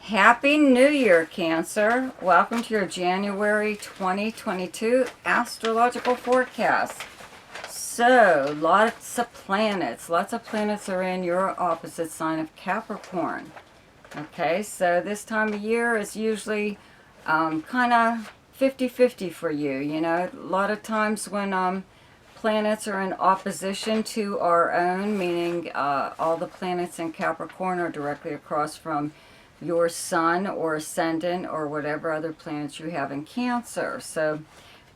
Happy New Year, Cancer. Welcome to your January 2022 astrological forecast. So, lots of planets are in your opposite sign of Capricorn. Okay, so this time of year is usually kind of 50-50 for you. You know, a lot of times when planets are in opposition to our own, meaning all the planets in Capricorn are directly across from your sun or ascendant or whatever other planets you have in Cancer. So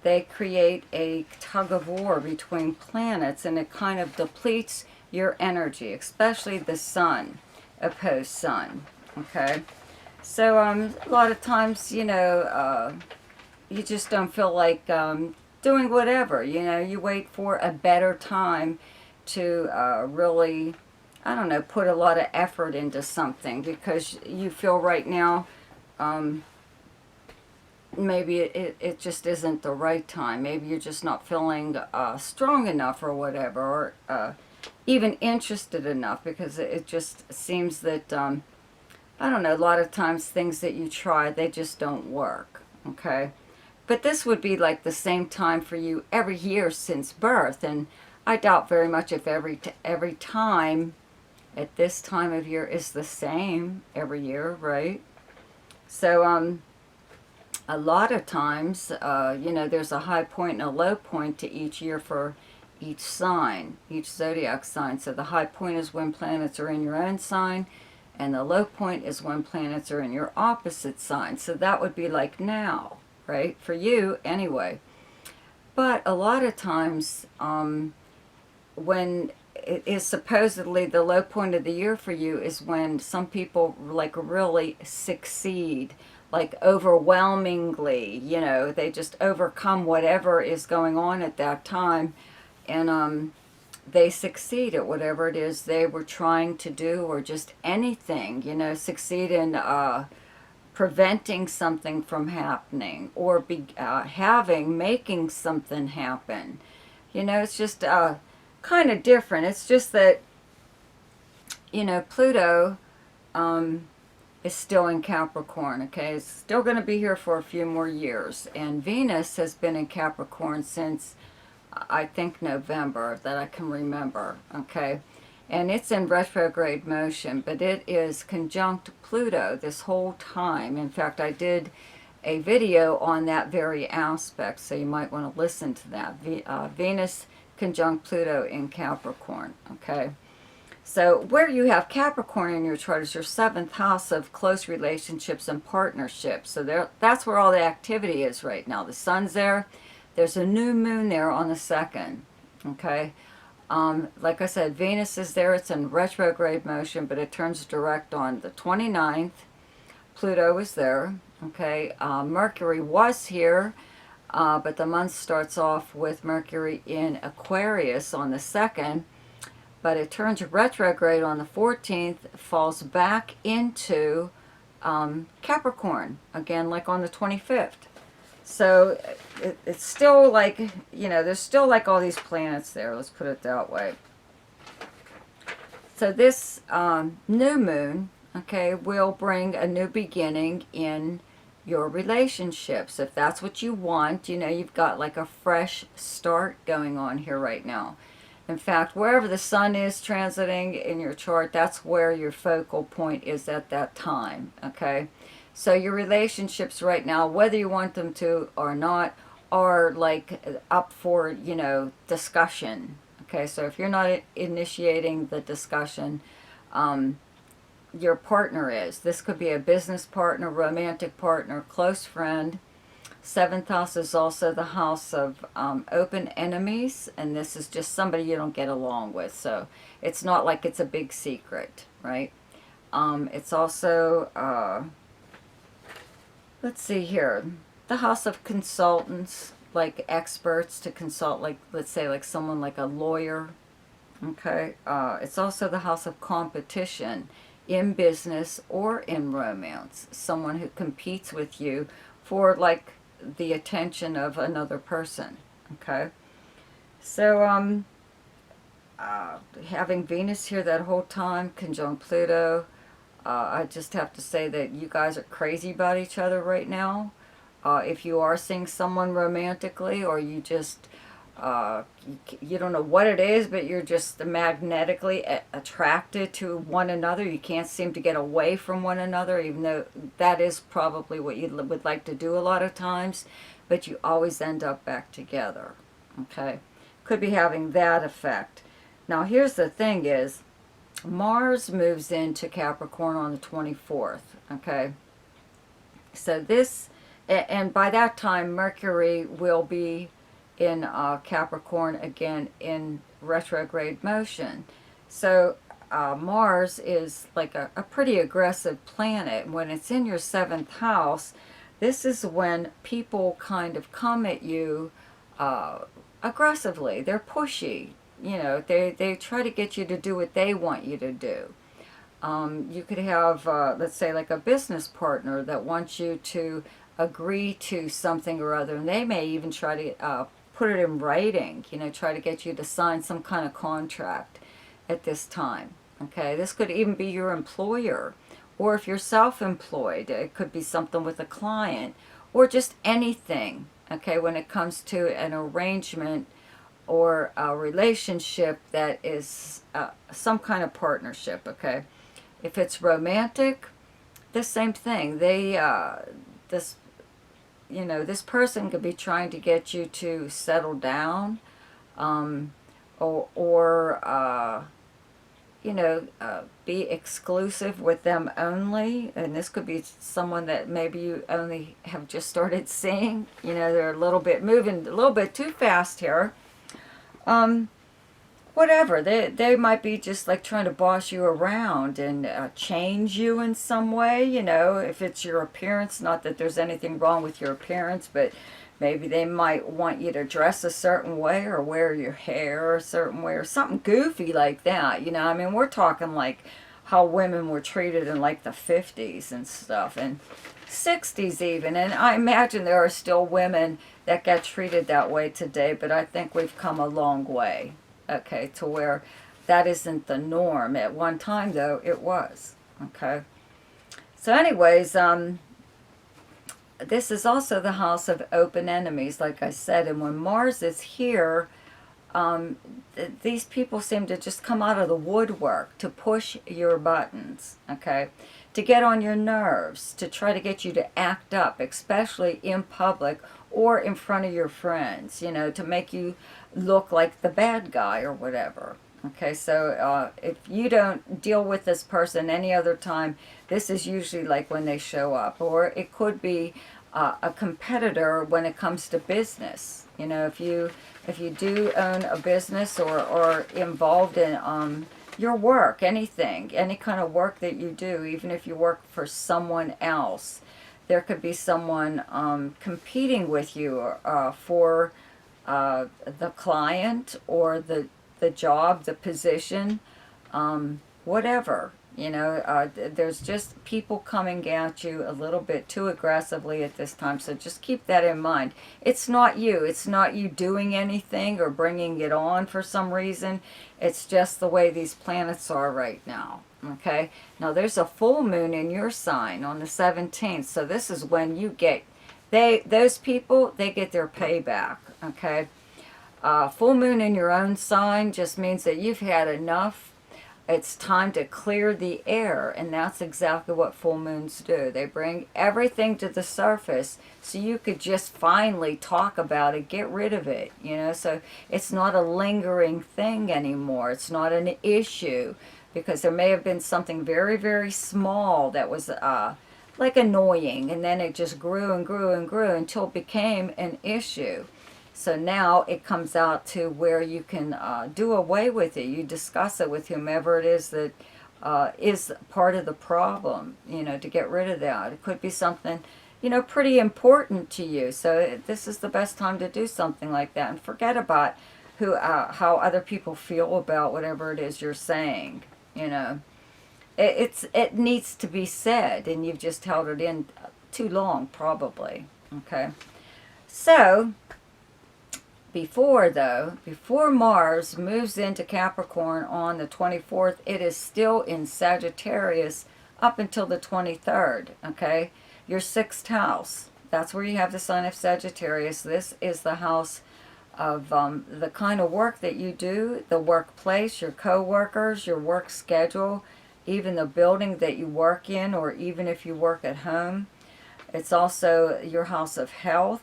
they create a tug of war between planets, and it kind of depletes your energy, especially the sun, opposed sun. Okay, so a lot of times, you just don't feel like doing whatever. You know, you wait for a better time to really, I don't know, put a lot of effort into something because you feel right now maybe it just isn't the right time. Maybe you're just not feeling strong enough or whatever, or even interested enough, because it just seems that, I don't know, a lot of times things that you try, they just don't work, okay? But this would be like the same time for you every year since birth, and I doubt very much if every time at this time of year is the same every year, right? So, a lot of times, there's a high point and a low point to each year for each sign, each zodiac sign. So the high point is when planets are in your own sign, and the low point is when planets are in your opposite sign. So that would be like now, right? For you, anyway. But a lot of times, when it is supposedly the low point of the year for you is when some people like really succeed, like overwhelmingly, they just overcome whatever is going on at that time, and they succeed at whatever it is they were trying to do, or just anything, succeed in preventing something from happening, or making something happen. It's just kind of different. It's just that, Pluto is still in Capricorn, okay? It's still going to be here for a few more years. And Venus has been in Capricorn since, I think, November, that I can remember, okay? And it's in retrograde motion, but it is conjunct Pluto this whole time. In fact, I did a video on that very aspect, so you might want to listen to that. Venus conjunct Pluto in Capricorn, okay? So where you have Capricorn in your chart is your 7th house of close relationships and partnerships. So that's where all the activity is right now. The sun's there. There's a new moon there on the 2nd, okay? Like I said, Venus is there. It's in retrograde motion, but it turns direct on the 29th. Pluto is there, okay? Mercury was here, but the month starts off with Mercury in Aquarius on the 2nd. But it turns retrograde on the 14th, falls back into Capricorn, again, like on the 25th. So it's still like, there's still like all these planets there, let's put it that way. So this new moon, okay, will bring a new beginning in your relationships. If that's what you want, you've got like a fresh start going on here right now. In fact, wherever the sun is transiting in your chart, that's where your focal point is at that time, okay? So your relationships right now, whether you want them to or not, are like up for, discussion, okay? So if you're not initiating the discussion, your partner is. This could be a business partner, romantic partner, close friend. 7th house is also the house of open enemies, and this is just somebody you don't get along with. So it's not like it's a big secret, right? It's also, let's see here, the house of consultants, like experts to consult, like, let's say, like someone like a lawyer, okay? It's also the house of competition in business or in romance, someone who competes with you for, like, the attention of another person, okay? So having Venus here that whole time, conjunct Pluto, I just have to say that you guys are crazy about each other right now. If you are seeing someone romantically, or you just you don't know what it is, but you're just magnetically attracted to one another. You can't seem to get away from one another, even though that is probably what you would like to do a lot of times, but you always end up back together. Okay, could be having that effect. Now here's the thing is, Mars moves into Capricorn on the 24th. Okay, so this, and by that time Mercury will be in Capricorn again in retrograde motion. So Mars is like a pretty aggressive planet. When it's in your 7th house, this is when people kind of come at you aggressively. They're pushy. You know, they try to get you to do what they want you to do. You could have, let's say, like a business partner that wants you to agree to something or other, and they may even try to put it in writing, you know, try to get you to sign some kind of contract at this time. Okay, this could even be your employer, or if you're self-employed, it could be something with a client, or just anything. Okay, when it comes to an arrangement or a relationship that is some kind of partnership. Okay, if it's romantic, the same thing. This this person could be trying to get you to settle down, or be exclusive with them only. And this could be someone that maybe you only have just started seeing. You know, they're moving a little bit too fast here. Whatever, they might be just like trying to boss you around and change you in some way. You know, if it's your appearance, not that there's anything wrong with your appearance, but maybe they might want you to dress a certain way or wear your hair a certain way or something goofy like that. You know, I mean, we're talking like how women were treated in like the 50s and stuff, and 60s even. And I imagine there are still women that get treated that way today, but I think we've come a long way. Okay, to where that isn't the norm. At one time, though, it was. Okay. So anyways, this is also the house of open enemies, like I said. And when Mars is here, these people seem to just come out of the woodwork to push your buttons, okay? To get on your nerves, to try to get you to act up, especially in public or in front of your friends, you know, to make you look like the bad guy or whatever. Okay, so if you don't deal with this person any other time, this is usually like when they show up. Or it could be a competitor when it comes to business. You know, if you do own a business or involved in your work, anything, any kind of work that you do, even if you work for someone else, there could be someone competing with you for the client or the job, the position, whatever. You know, there's just people coming at you a little bit too aggressively at this time. So just keep that in mind. It's not you. It's not you doing anything or bringing it on for some reason. It's just the way these planets are right now. Okay? Now, there's a full moon in your sign on the 17th. So this is when you get, those people, they get their payback. Okay? Full moon in your own sign just means that you've had enough. It's time to clear the air, and that's exactly what full moons do. They bring everything to the surface so you could just finally talk about it, get rid of it, you know, so it's not a lingering thing anymore. It's not an issue, because there may have been something very, very small that was like annoying, and then it just grew and grew and grew until it became an issue. So now it comes out to where you can do away with it. You discuss it with whomever it is that is part of the problem, you know, to get rid of that. It could be something, you know, pretty important to you. So this is the best time to do something like that. And forget about how other people feel about whatever it is you're saying, you know. It needs to be said, and you've just held it in too long, probably. Okay. So before Mars moves into Capricorn on the 24th, it is still in Sagittarius up until the 23rd, okay? Your 6th house, that's where you have the sign of Sagittarius. This is the house of the kind of work that you do, the workplace, your co-workers, your work schedule, even the building that you work in, or even if you work at home. It's also your house of health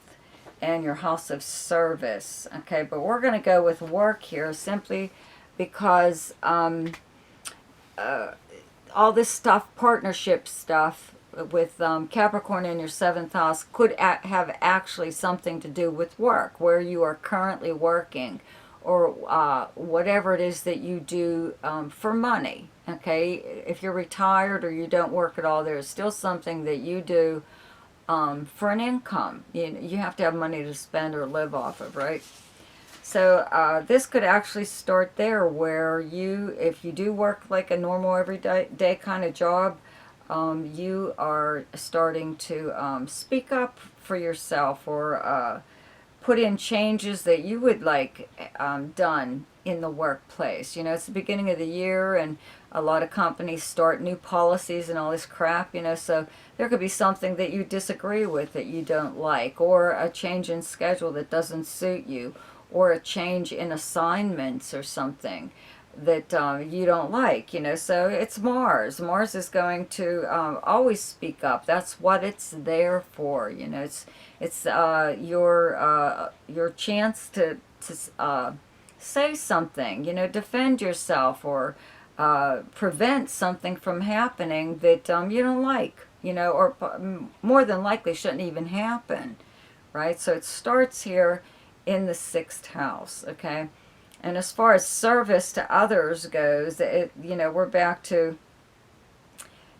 and your house of service, okay? But we're going to go with work here simply because all this stuff, partnership stuff with Capricorn in your 7th house could have actually something to do with work, where you are currently working, or whatever it is that you do for money, okay? If you're retired or you don't work at all, there's still something that you do for an income. You have to have money to spend or live off of, right? So this could actually start there, where if you do work like a normal everyday kind of job, you are starting to speak up for yourself, or put in changes that you would like done in the workplace. It's the beginning of the year, and a lot of companies start new policies and all this crap, so there could be something that you disagree with, that you don't like, or a change in schedule that doesn't suit you, or a change in assignments or something that you don't like, so it's Mars. Mars is going to always speak up. That's what it's there for, it's your chance to say something, defend yourself, or prevent something from happening that you don't like, or more than likely shouldn't even happen, right? So it starts here in the 6th house, okay? And as far as service to others goes, we're back to,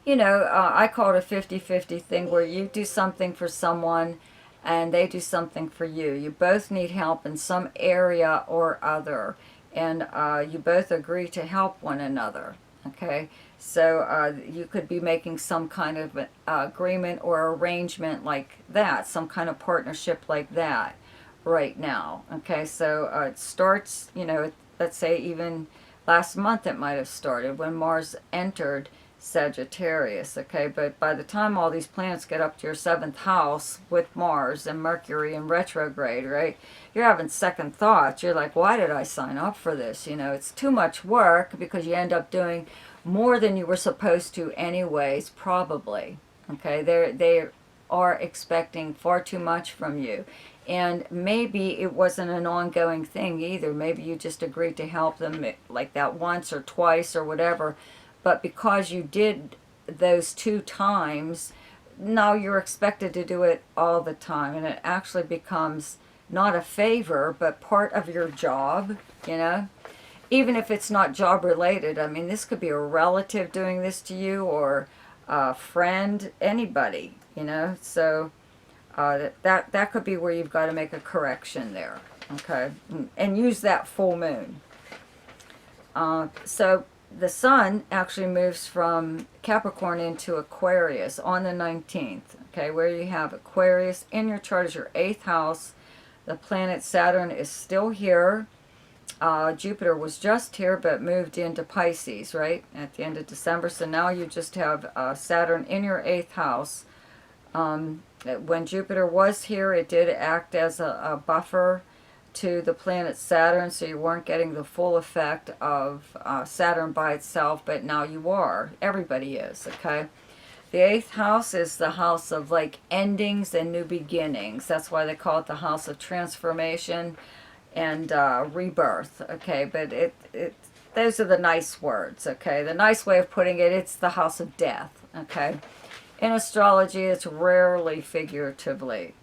I call it a 50-50 thing, where you do something for someone and they do something for you. You both need help in some area or other, and you both agree to help one another, okay? So you could be making some kind of agreement or arrangement like that, some kind of partnership like that right now, okay? So it starts, let's say even last month it might have started when Mars entered Sagittarius, okay? But by the time all these planets get up to your 7th house with Mars and Mercury in retrograde, right, you're having second thoughts. You're like, why did I sign up for this? It's too much work, because you end up doing more than you were supposed to anyways, probably, okay? They are expecting far too much from you. And maybe it wasn't an ongoing thing either. Maybe you just agreed to help them like that once or twice or whatever. But because you did those 2 times, now you're expected to do it all the time. And it actually becomes not a favor, but part of your job, Even if it's not job related. I mean, this could be a relative doing this to you, or a friend, anybody, So that could be where you've got to make a correction there, okay? And use that full moon. So the sun actually moves from Capricorn into Aquarius on the 19th, okay? Where you have Aquarius in your chart is your 8th house. The planet Saturn is still here. Jupiter was just here but moved into Pisces, right, at the end of December. So now you just have Saturn in your 8th house. When Jupiter was here, it did act as a buffer to the planet Saturn, so you weren't getting the full effect of Saturn by itself, but now you are. Everybody is, okay? The 8th house is the house of like endings and new beginnings. That's why they call it the house of transformation and rebirth, okay? But those are the nice words, okay? The nice way of putting it, it's the house of death, okay? In astrology, it's rarely figuratively,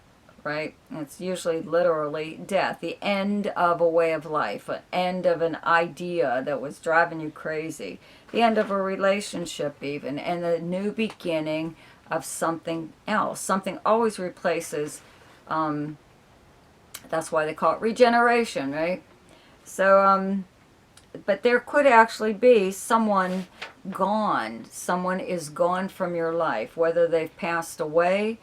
right? It's usually literally death, the end of a way of life, an end of an idea that was driving you crazy, the end of a relationship even, and the new beginning of something else. Something always replaces, that's why they call it regeneration, right? So, but there could actually be someone gone. Someone is gone from your life, whether they've passed away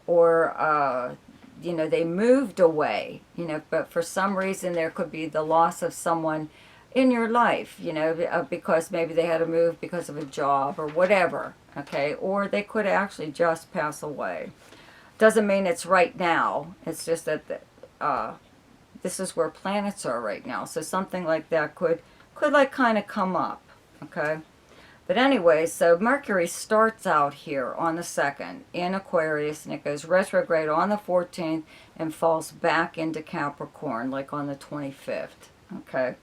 or, they moved away, but for some reason there could be the loss of someone in your life, because maybe they had to move because of a job or whatever, okay? Or they could actually just pass away. Doesn't mean it's right now. It's just that this is where planets are right now. So something like that could like kind of come up, okay? But anyway, so Mercury starts out here on the 2nd in Aquarius, and it goes retrograde on the 14th and falls back into Capricorn, like on the 25th, okay?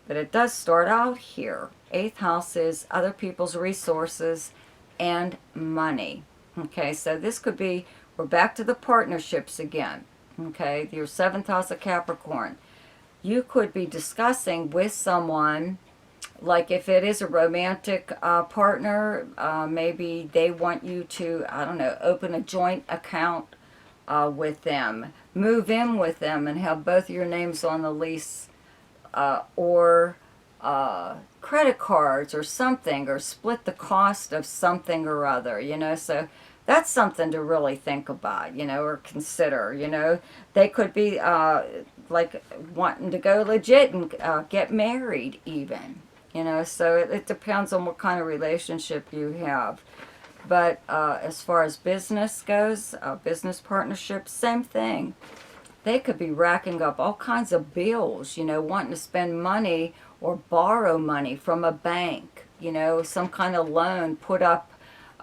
But it does start out here. 8th house is other people's resources and money, okay? So this could be, we're back to the partnerships again, okay? Your 7th house of Capricorn. You could be discussing with someone, like if it is a romantic partner, maybe they want you to, I don't know, open a joint account with them, move in with them and have both your names on the lease, or credit cards or something, or split the cost of something or other, so that's something to really think about, or consider, They could be like wanting to go legit and get married even, so it depends on what kind of relationship you have. But as far as business goes, business partnerships, same thing. They could be racking up all kinds of bills, wanting to spend money or borrow money from a bank, some kind of loan, put up,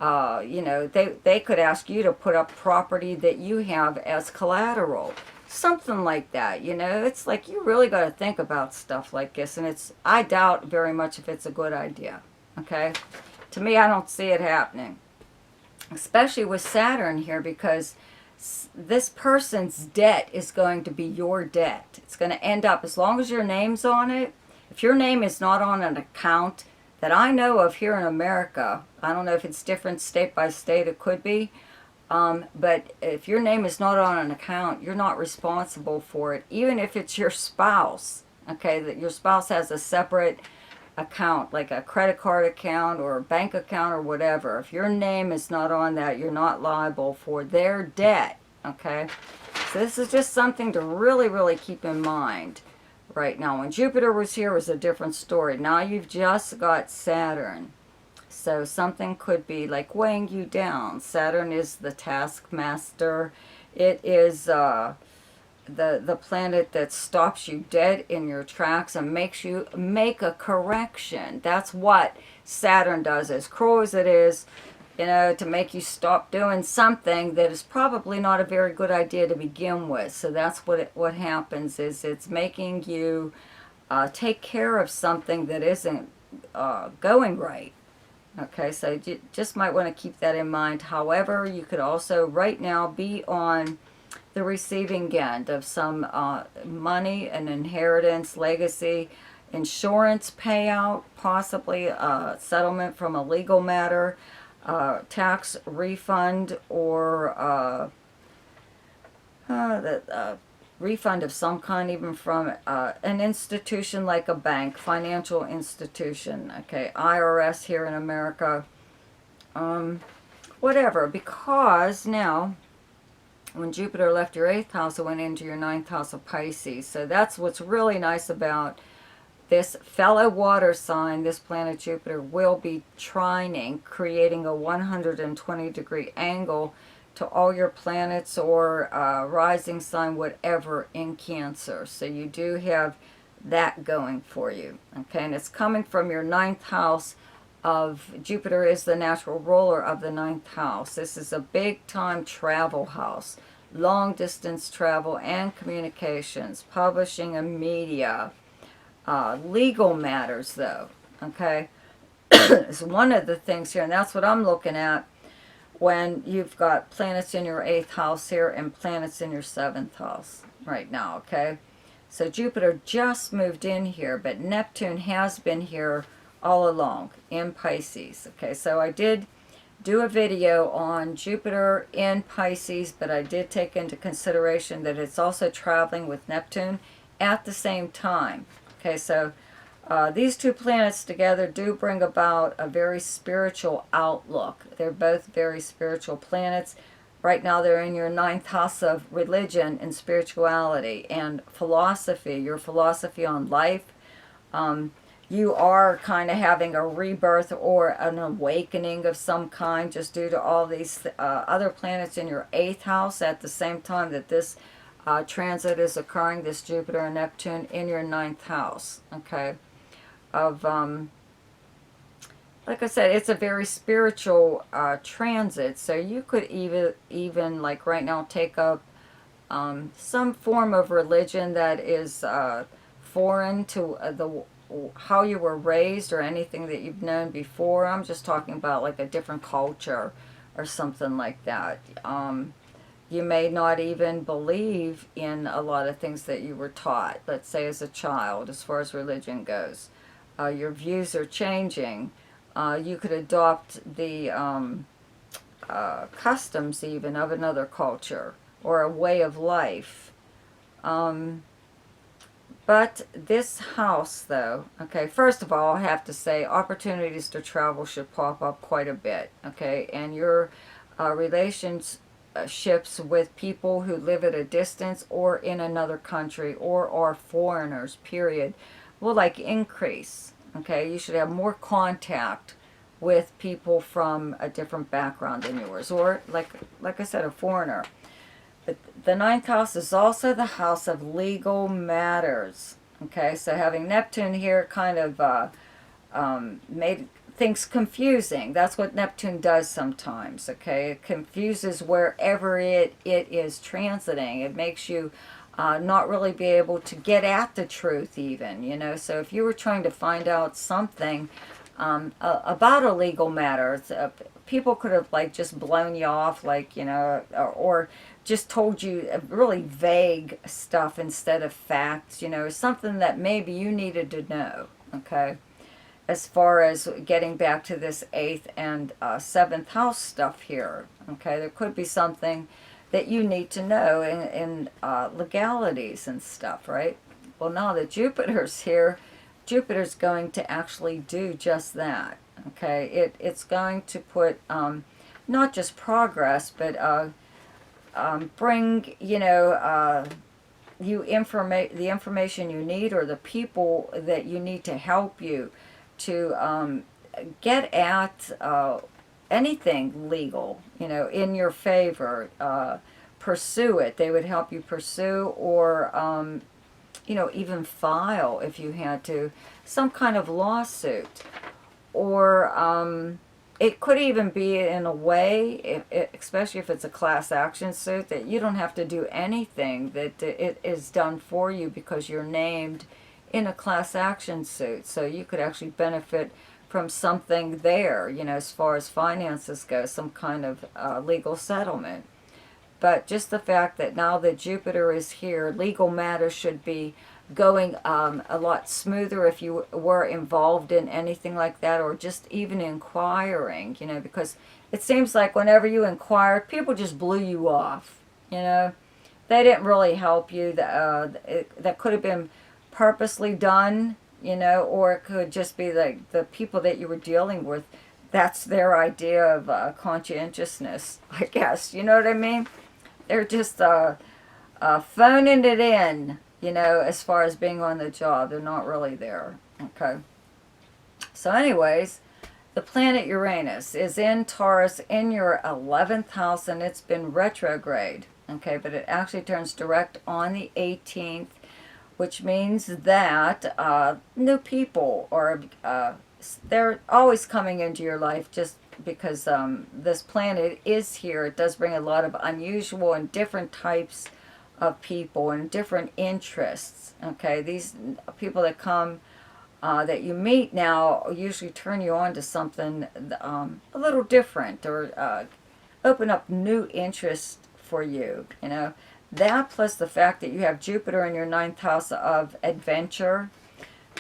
they could ask you to put up property that you have as collateral. Something like that, It's like you really got to think about stuff like this, and I doubt very much if it's a good idea, okay? To me, I don't see it happening, especially with Saturn here, because this person's debt is going to be your debt. It's going to end up, as long as your name's on it, if your name is not on an account that I know of here in America, I don't know if it's different state by state, it could be, but if your name is not on an account, you're not responsible for it, even if it's your spouse, okay, that your spouse has a separate account, like a credit card account or a bank account or whatever. If your name is not on that, you're not liable for their debt, okay? So this is just something to really, really keep in mind right now. When Jupiter was here, it was a different story. Now you've just got Saturn. So something could be like weighing you down. Saturn is the taskmaster. It is the planet that stops you dead in your tracks and makes you make a correction. That's what Saturn does, as cruel as it is, to make you stop doing something that is probably not a very good idea to begin with. So that's what happens, is it's making you take care of something that isn't going right. Okay, so you just might want to keep that in mind. However, you could also right now be on the receiving end of some money, an inheritance, legacy, insurance payout, possibly a settlement from a legal matter, tax refund, or refund of some kind, even from an institution like a bank, financial institution, okay, IRS here in America, whatever, because now, when Jupiter left your 8th house, it went into your 9th house of Pisces. So that's what's really nice about this fellow water sign. This planet Jupiter will be trining, creating a 120-degree angle to all your planets or rising sign, whatever, in Cancer. So you do have that going for you. Okay, and it's coming from your 9th house of Jupiter is the natural ruler of the 9th house. This is a big time travel house, long distance travel and communications, publishing and media, legal matters though, okay? It's one of the things here, and that's what I'm looking at when you've got planets in your 8th house here and planets in your 7th house right now, okay? So Jupiter just moved in here, but Neptune has been here all along in Pisces. Okay, so I did do a video on Jupiter in Pisces, but I did take into consideration that it's also traveling with Neptune at the same time. Okay, so these two planets together do bring about a very spiritual outlook. They're both very spiritual planets. Right now they're in your 9th house of religion and spirituality and philosophy, your philosophy on life. you are kind of having a rebirth or an awakening of some kind, just due to all these other planets in your 8th house at the same time that this transit is occurring, this Jupiter and Neptune in your 9th house, okay? Of, like I said, it's a very spiritual transit, so you could even like right now, take up some form of religion that is foreign to how you were raised or anything that you've known before. I'm just talking about like a different culture or something like that. You may not even believe in a lot of things that you were taught, let's say as a child, as far as religion goes. Your views are changing. You could adopt the customs even of another culture or a way of life. But this house, though, okay, first of all, I have to say opportunities to travel should pop up quite a bit, okay? And your relationships with people who live at a distance or in another country or are foreigners, period, will like increase, okay? You should have more contact with people from a different background than yours, or like I said, a foreigner. But the 9th house is also the house of legal matters. Okay, so having Neptune here kind of made things confusing. That's what Neptune does sometimes. Okay, it confuses wherever it is transiting. It makes you not really be able to get at the truth even, you know. So if you were trying to find out something about a legal matter, people could have like just blown you off, like, you know, or just told you really vague stuff instead of facts, you know, something that maybe you needed to know, okay? As far as getting back to this 8th and 7th house stuff here, okay? There could be something that you need to know in legalities and stuff, right? Well, now that Jupiter's here, Jupiter's going to actually do just that, okay? It's going to put not just progress, but bring, you know, the information you need, or the people that you need to help you to get at anything legal, you know, in your favor. Pursue it. They would help you pursue, or you know, even file, if you had to, some kind of lawsuit. Or it could even be in a way, especially if it's a class action suit, that you don't have to do anything, that it is done for you because you're named in a class action suit. So you could actually benefit from something there, you know, as far as finances go, some kind of legal settlement. But just the fact that now that Jupiter is here, legal matters should be going a lot smoother if you were involved in anything like that, or just even inquiring, you know, because it seems like whenever you inquired, people just blew you off, you know. They didn't really help you. That could have been purposely done, you know, or it could just be like the people that you were dealing with, that's their idea of conscientiousness, I guess, you know what I mean? They're just phoning it in, you know, as far as being on the job. They're not really there, okay? So anyways, the planet Uranus is in Taurus in your 11th house, and it's been retrograde, okay? But it actually turns direct on the 18th, which means that new people, or they're always coming into your life just because this planet is here. It does bring a lot of unusual and different types of people and different interests, okay? These people that come, that you meet now, usually turn you on to something a little different, or open up new interests for you, you know? That plus the fact that you have Jupiter in your 9th house of adventure,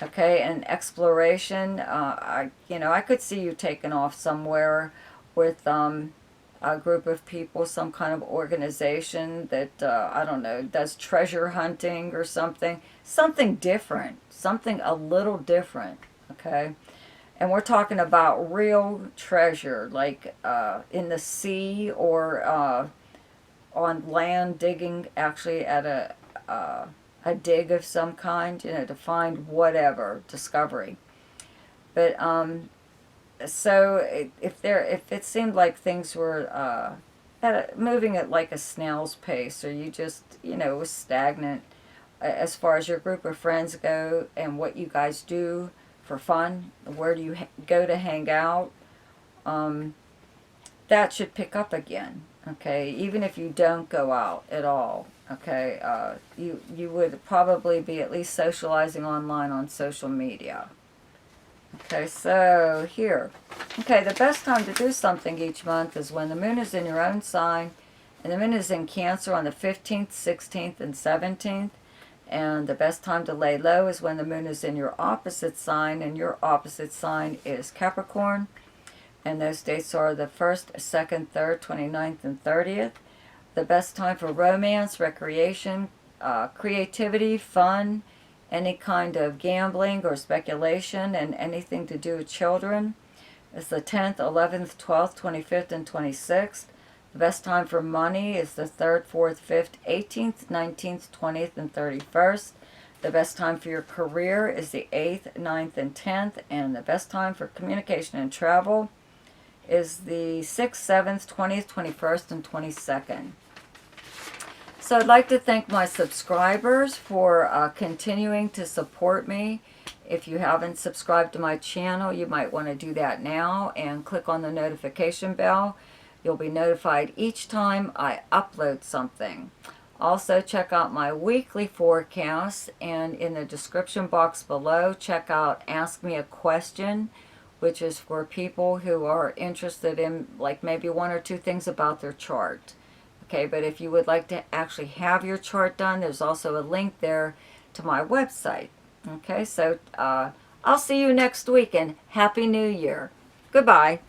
okay, and exploration. You know, I could see you taking off somewhere with a group of people, some kind of organization that, I don't know, does treasure hunting or something. Something different. Something a little different, okay? And we're talking about real treasure, like in the sea, or on land, digging actually at a dig of some kind, you know, to find whatever, discovery. But so if it seemed like things were moving at like a snail's pace, or you just, you know, was stagnant as far as your group of friends go and what you guys do for fun, where do you go to hang out, that should pick up again. Okay, even if you don't go out at all. Okay, you would probably be at least socializing online on social media. Okay, so here. Okay, the best time to do something each month is when the moon is in your own sign, and the moon is in Cancer on the 15th, 16th, and 17th. And the best time to lay low is when the moon is in your opposite sign, and your opposite sign is Capricorn. And those dates are the 1st, 2nd, 3rd, 29th, and 30th. The best time for romance, recreation, creativity, fun, any kind of gambling or speculation, and anything to do with children is the 10th, 11th, 12th, 25th, and 26th. The best time for money is the 3rd, 4th, 5th, 18th, 19th, 20th, and 31st. The best time for your career is the 8th, 9th, and 10th. And the best time for communication and travel is the 6th, 7th, 20th, 21st, and 22nd. So I'd like to thank my subscribers for continuing to support me. If you haven't subscribed to my channel, you might want to do that now and click on the notification bell. You'll be notified each time I upload something. Also, check out my weekly forecast, and in the description box below, check out Ask Me a Question, which is for people who are interested in like maybe one or two things about their chart. Okay, but if you would like to actually have your chart done, there's also a link there to my website. Okay, so I'll see you next week, and Happy New Year. Goodbye.